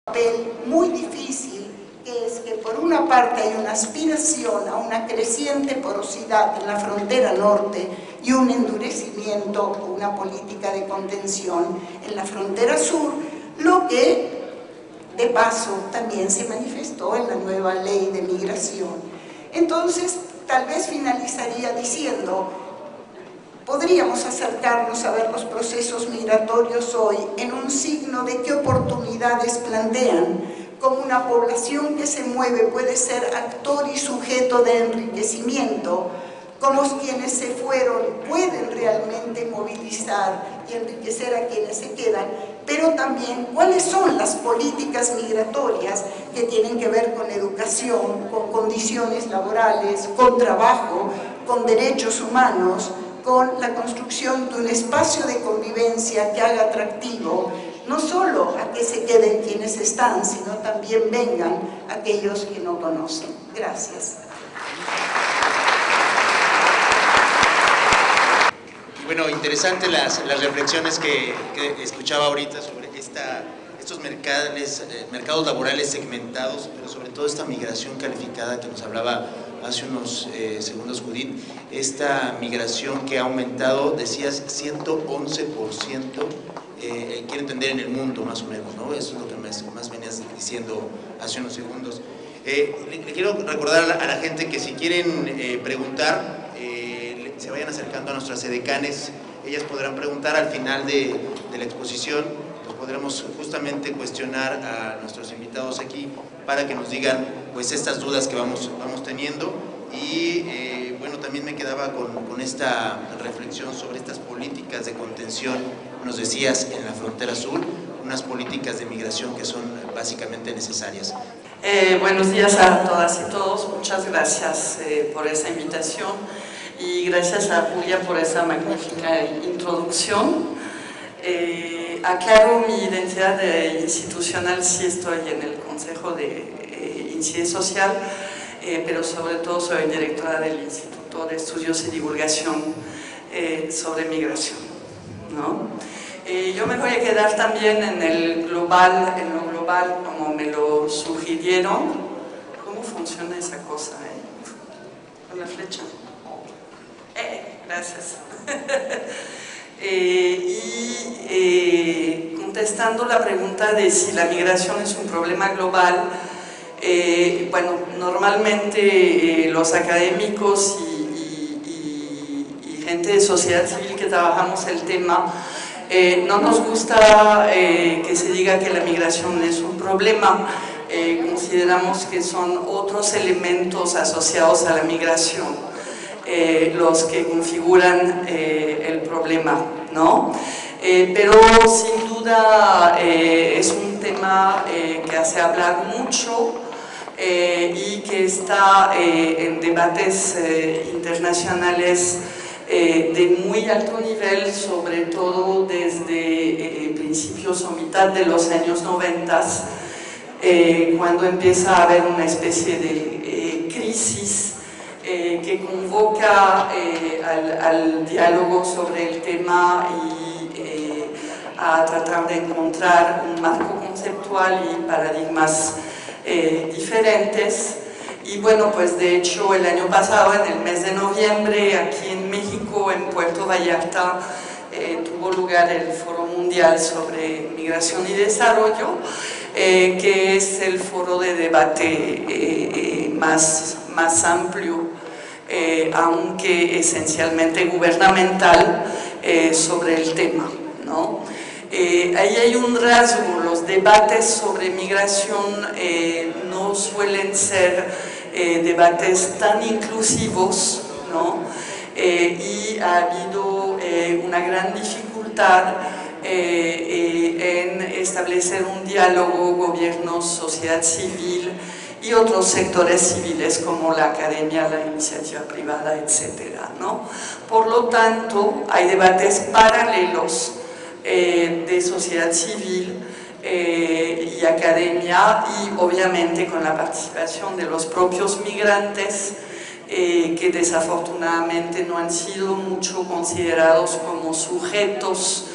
Papel muy difícil, que es que por una parte hay una aspiración a una creciente porosidad en la frontera norte y un endurecimiento o una política de contención en la frontera sur, lo que de paso también se manifestó en la nueva ley de migración. Entonces, tal vez finalizaría diciendo: podríamos acercarnos a ver los procesos migratorios hoy en un signo de qué oportunidades plantean, como una población que se mueve puede ser actor y sujeto de enriquecimiento, como quienes se fueron pueden realmente movilizar y enriquecer a quienes se quedan, pero también cuáles son las políticas migratorias que tienen que ver con educación, con condiciones laborales, con trabajo, con derechos humanos, con la construcción de un espacio de convivencia que haga atractivo no solo a que se queden quienes están, sino también vengan aquellos que no conocen. Gracias. Bueno, interesante las reflexiones que escuchaba ahorita sobre estos mercados laborales segmentados, pero sobre todo esta migración calificada que nos hablaba hace unos segundos Judith, esta migración que ha aumentado, decías, 111%, quiero entender, en el mundo más o menos, ¿no? Eso es lo que más venías diciendo hace unos segundos. Le quiero recordar a la gente que si quieren preguntar, se vayan acercando a nuestras edecanes, ellas podrán preguntar al final de la exposición, pues podremos justamente cuestionar a nuestros invitados aquí para que nos digan pues estas dudas que vamos teniendo y bueno, también me quedaba con esta reflexión sobre estas políticas de contención, nos decías, en la frontera sur, unas políticas de migración que son básicamente necesarias. Buenos días a todas y todos, muchas gracias por esa invitación. Y gracias a Julia por esa magnífica introducción. Aclaro mi identidad institucional, sí estoy en el Consejo de Incidencia Social, pero sobre todo soy directora del Instituto de Estudios y Divulgación sobre Migración, ¿no? Yo me voy a quedar también en lo global, como me lo sugirieron. ¿Cómo funciona esa cosa, con la flecha? Gracias. Contestando la pregunta de si la migración es un problema global, bueno, normalmente los académicos y gente de sociedad civil que trabajamos el tema, no nos gusta que se diga que la migración es un problema. Consideramos que son otros elementos asociados a la migración los que configuran el problema, ¿no? Pero sin duda es un tema que hace hablar mucho y que está en debates internacionales de muy alto nivel, sobre todo desde principios o mitad de los años 90, cuando empieza a haber una especie de crisis que convoca al diálogo sobre el tema y a tratar de encontrar un marco conceptual y paradigmas diferentes. Y bueno, pues de hecho el año pasado, en el mes de noviembre, aquí en México, en Puerto Vallarta, tuvo lugar el Foro Mundial sobre Migración y Desarrollo, que es el foro de debate más amplio, aunque esencialmente gubernamental, sobre el tema, ¿no? Ahí hay un rasgo: los debates sobre migración no suelen ser debates tan inclusivos, ¿no? Y ha habido una gran dificultad en establecer un diálogo gobierno-sociedad civil y otros sectores civiles como la academia, la iniciativa privada, etcétera, ¿no? Por lo tanto, hay debates paralelos de sociedad civil y academia, y obviamente con la participación de los propios migrantes, que desafortunadamente no han sido mucho considerados como sujetos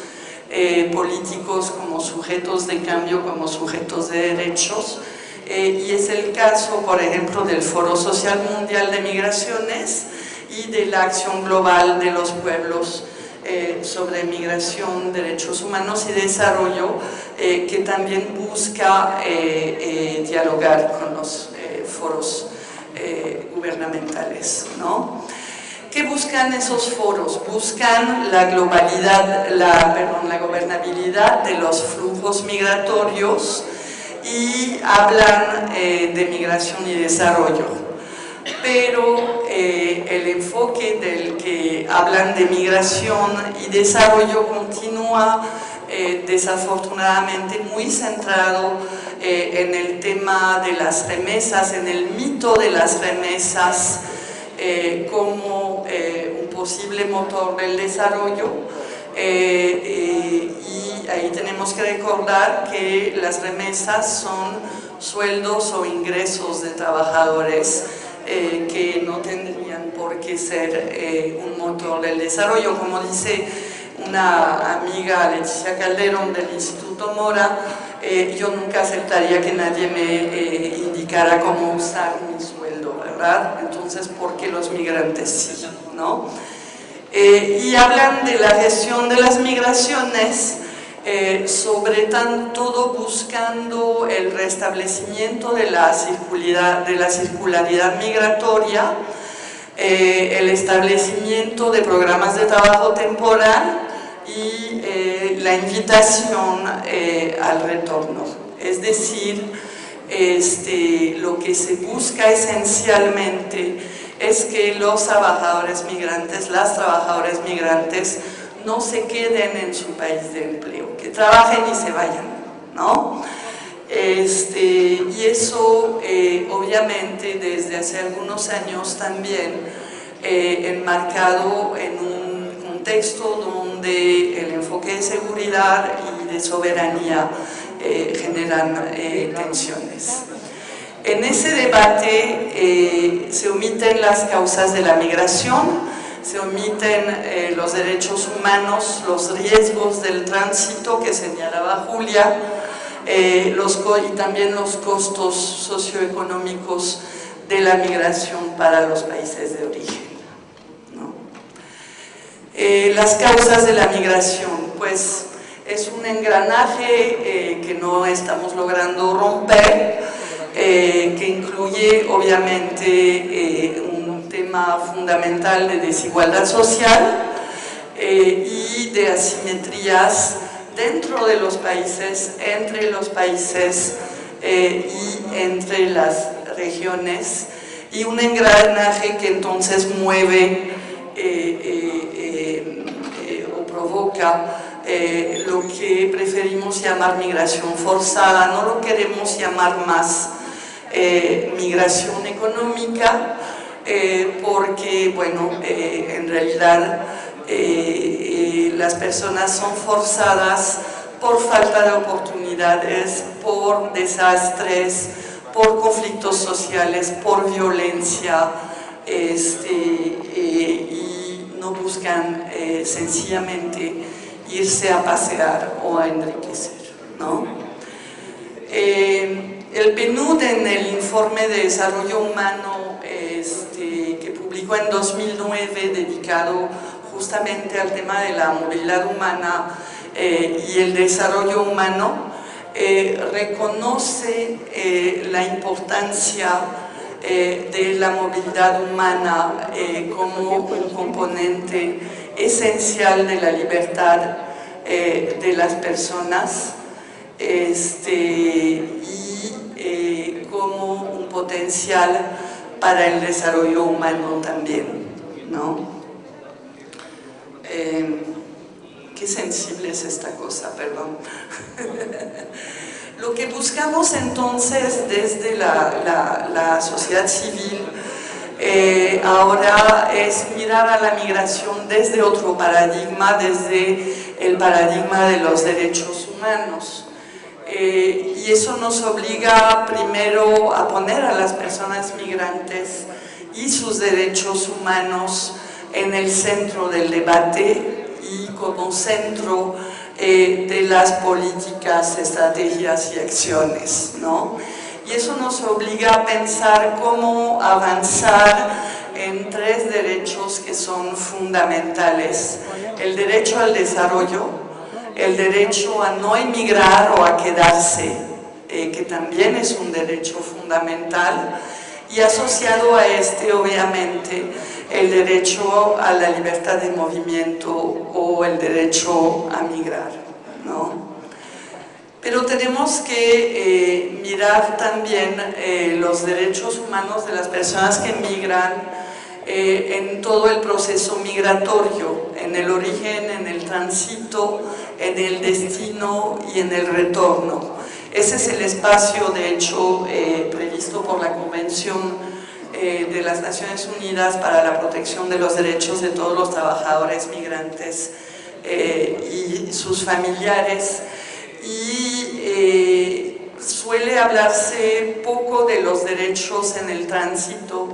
políticos como sujetos de cambio, como sujetos de derechos. Y es el caso, por ejemplo, del Foro Social Mundial de Migraciones y de la Acción Global de los Pueblos sobre Migración, Derechos Humanos y Desarrollo, que también busca dialogar con los foros gubernamentales, ¿no? ¿Qué buscan esos foros? Buscan la globalidad, la gobernabilidad de los flujos migratorios y hablan de migración y desarrollo. Pero el enfoque del que hablan de migración y desarrollo continúa desafortunadamente muy centrado en el tema de las remesas, en el mito de las remesas como un posible motor del desarrollo. Y ahí tenemos que recordar que las remesas son sueldos o ingresos de trabajadores que no tendrían por qué ser un motor del desarrollo. Como dice una amiga, Leticia Calderón, del Instituto Mora, yo nunca aceptaría que nadie me indicara cómo usar mi sueldo, ¿verdad? Entonces, ¿por qué los migrantes sí, no? Y hablan de la gestión de las migraciones, sobre todo buscando el restablecimiento de la circularidad migratoria, el establecimiento de programas de trabajo temporal y la invitación al retorno. Es decir, lo que se busca esencialmente es que los trabajadores migrantes, las trabajadoras migrantes, no se queden en su país de empleo, que trabajen y se vayan, ¿no? Y eso, obviamente, desde hace algunos años también enmarcado en un contexto donde el enfoque de seguridad y de soberanía generan tensiones. En ese debate se omiten las causas de la migración, se omiten los derechos humanos, los riesgos del tránsito que señalaba Julia, y también los costos socioeconómicos de la migración para los países de origen, ¿no? Las causas de la migración, pues es un engranaje que no estamos logrando romper, que incluye obviamente un tema fundamental de desigualdad social y de asimetrías dentro de los países, entre los países y entre las regiones, y un engranaje que entonces mueve o provoca lo que preferimos llamar migración forzada. No lo queremos llamar más migración económica, porque, bueno, en realidad las personas son forzadas por falta de oportunidades, por desastres, por conflictos sociales, por violencia, y no buscan sencillamente irse a pasear o a enriquecer, ¿no? El PNUD, en el informe de desarrollo humano que publicó en 2009, dedicado justamente al tema de la movilidad humana y el desarrollo humano, reconoce la importancia de la movilidad humana como un componente esencial de la libertad de las personas, y como un potencial para el desarrollo humano también, ¿no? Qué sensible es esta cosa, perdón. Lo que buscamos entonces desde la sociedad civil ahora es mirar a la migración desde otro paradigma, desde el paradigma de los derechos humanos. Y eso nos obliga primero a poner a las personas migrantes y sus derechos humanos en el centro del debate y como centro de las políticas, estrategias y acciones, ¿no? Y eso nos obliga a pensar cómo avanzar en 3 derechos que son fundamentales: el derecho al desarrollo, el derecho a no emigrar o a quedarse, que también es un derecho fundamental, y asociado a este, obviamente, el derecho a la libertad de movimiento o el derecho a migrar, ¿no? Pero tenemos que mirar también los derechos humanos de las personas que migran en todo el proceso migratorio, en el origen, en el tránsito, en el destino y en el retorno. Ese es el espacio, de hecho, previsto por la Convención de las Naciones Unidas para la protección de los derechos de todos los trabajadores migrantes y sus familiares. Y suele hablarse poco de los derechos en el tránsito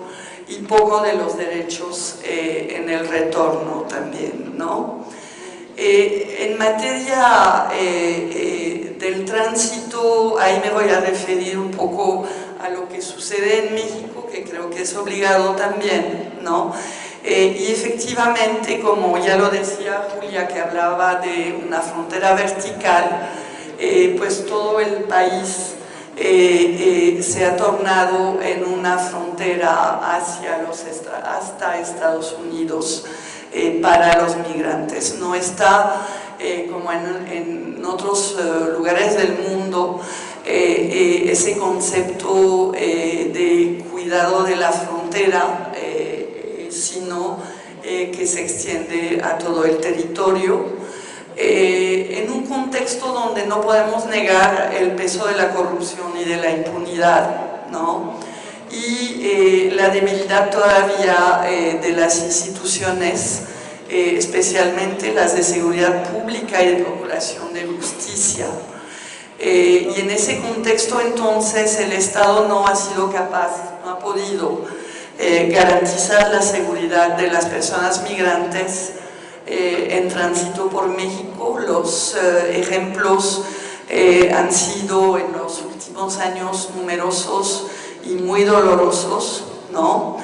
y poco de los derechos en el retorno también, ¿no? En materia del tránsito, ahí me voy a referir un poco a lo que sucede en México, que creo que es obligado también, ¿no? Y efectivamente, como ya lo decía Julia, que hablaba de una frontera vertical, pues todo el país se ha tornado en una frontera hasta Estados Unidos para los migrantes. No está, como en otros lugares del mundo, ese concepto de cuidado de la frontera, sino que se extiende a todo el territorio, en un contexto donde no podemos negar el peso de la corrupción y de la impunidad, ¿no? Y la debilidad todavía de las instituciones, especialmente las de seguridad pública y de procuración de justicia. Y en ese contexto, entonces, el Estado no ha sido capaz, no ha podido garantizar la seguridad de las personas migrantes en tránsito por México. Los ejemplos han sido en los últimos años numerosos y muy dolorosos, ¿no?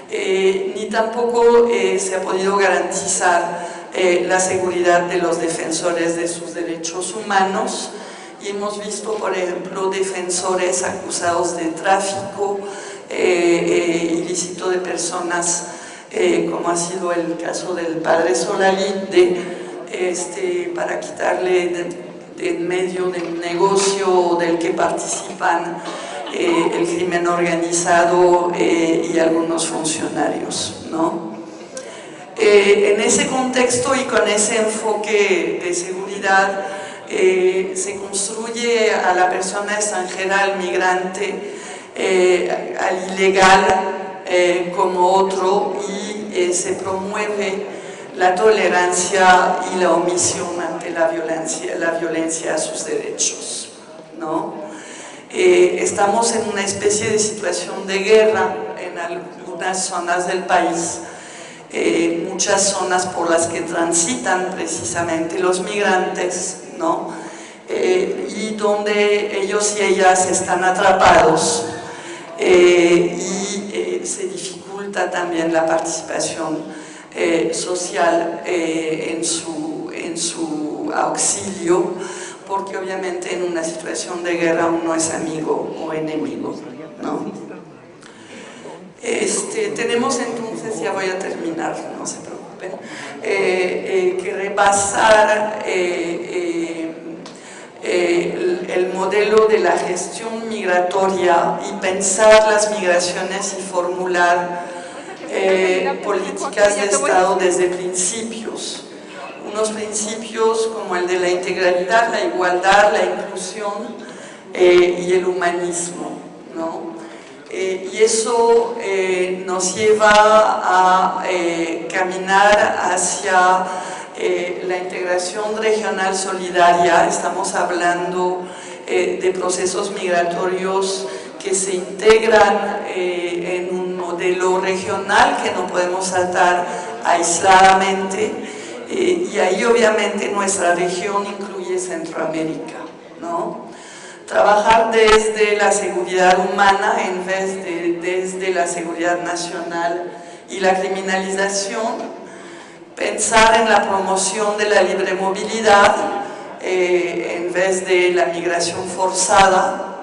Ni tampoco se ha podido garantizar la seguridad de los defensores de sus derechos humanos. Y hemos visto, por ejemplo, defensores acusados de tráfico ilícito de personas, como ha sido el caso del padre Solalinde, para quitarle de en medio del negocio del que participan el crimen organizado y algunos funcionarios, ¿no? En ese contexto y con ese enfoque de seguridad, se construye a la persona extranjera, al migrante, al ilegal como otro, y se promueve la tolerancia y la omisión ante la violencia a sus derechos, ¿no? Estamos en una especie de situación de guerra en algunas zonas del país, muchas zonas por las que transitan precisamente los migrantes, ¿no? Y donde ellos y ellas están atrapados, y se dificulta también la participación social en su auxilio, porque obviamente en una situación de guerra uno es amigo o enemigo, ¿no? Tenemos entonces, ya voy a terminar, no se preocupen, que repasar el modelo de la gestión migratoria y pensar las migraciones y formular políticas de Estado desde principios. Unos principios como el de la integralidad, la igualdad, la inclusión y el humanismo, ¿no? Y eso nos lleva a caminar hacia la integración regional solidaria. Estamos hablando de procesos migratorios que se integran en un modelo regional que no podemos tratar aisladamente, Y ahí obviamente nuestra región incluye Centroamérica, ¿no? Trabajar desde la seguridad humana en vez de desde la seguridad nacional y la criminalización, pensar en la promoción de la libre movilidad en vez de la migración forzada,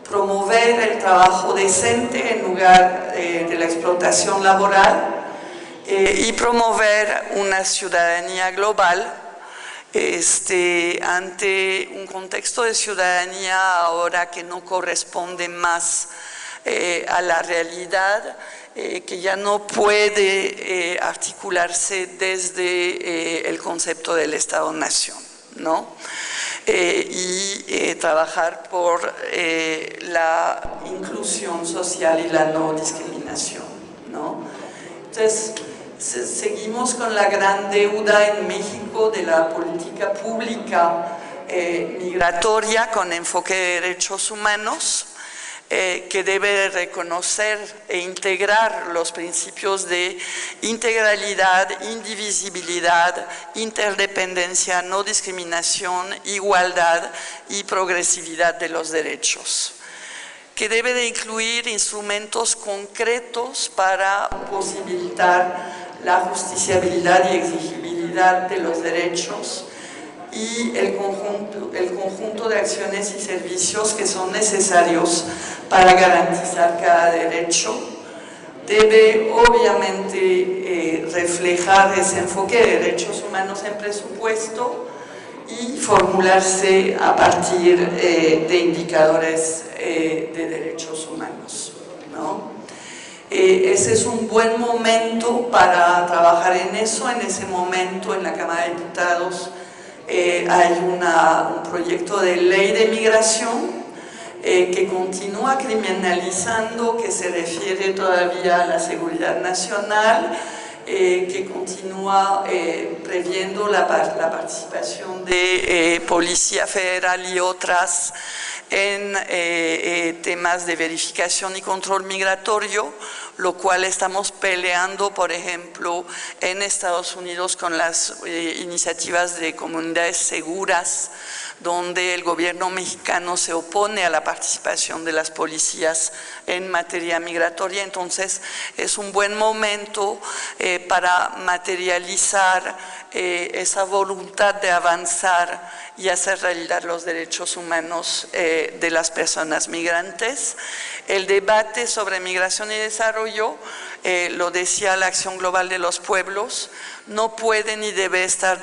promover el trabajo decente en lugar de la explotación laboral y promover una ciudadanía global ante un contexto de ciudadanía ahora que no corresponde más a la realidad, que ya no puede articularse desde el concepto del Estado-Nación, ¿no? Y trabajar por la inclusión social y la no discriminación, ¿no? Entonces, seguimos con la gran deuda en México de la política pública migratoria con enfoque de derechos humanos, que debe reconocer e integrar los principios de integralidad, indivisibilidad, interdependencia, no discriminación, igualdad y progresividad de los derechos, que debe de incluir instrumentos concretos para posibilitar la justiciabilidad y exigibilidad de los derechos y el conjunto de acciones y servicios que son necesarios para garantizar cada derecho. Debe obviamente reflejar ese enfoque de derechos humanos en presupuesto y formularse a partir de indicadores de derechos humanos, ¿no? Ese es un buen momento para trabajar en eso. En ese momento en la Cámara de Diputados hay un proyecto de ley de migración que continúa criminalizando, que se refiere todavía a la seguridad nacional, que continúa previendo la participación de Policía Federal y otras en temas de verificación y control migratorio, lo cual estamos peleando, por ejemplo, en Estados Unidos con las iniciativas de comunidades seguras, donde el gobierno mexicano se opone a la participación de las policías en materia migratoria. Entonces, es un buen momento para materializar esa voluntad de avanzar y hacer realidad los derechos humanos de las personas migrantes. El debate sobre migración y desarrollo, lo decía la Acción Global de los Pueblos, no puede ni debe estar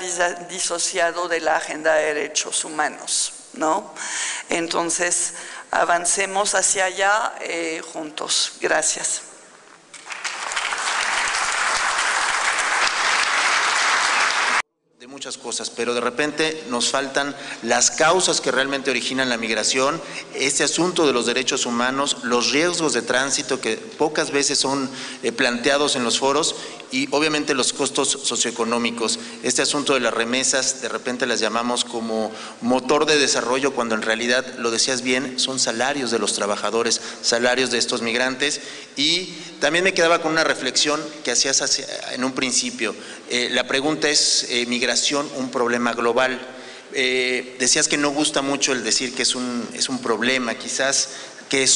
disociado de la agenda de derechos humanos, ¿no? Entonces, avancemos hacia allá juntos. Gracias. Muchas cosas, pero de repente nos faltan las causas que realmente originan la migración, este asunto de los derechos humanos, los riesgos de tránsito que pocas veces son planteados en los foros y obviamente los costos socioeconómicos. Este asunto de las remesas, de repente las llamamos como motor de desarrollo cuando en realidad, lo decías bien, son salarios de los trabajadores, salarios de estos migrantes. Y también me quedaba con una reflexión que hacías en un principio. La pregunta es, migración, un problema global. Decías que no gusta mucho el decir que es un problema, quizás que es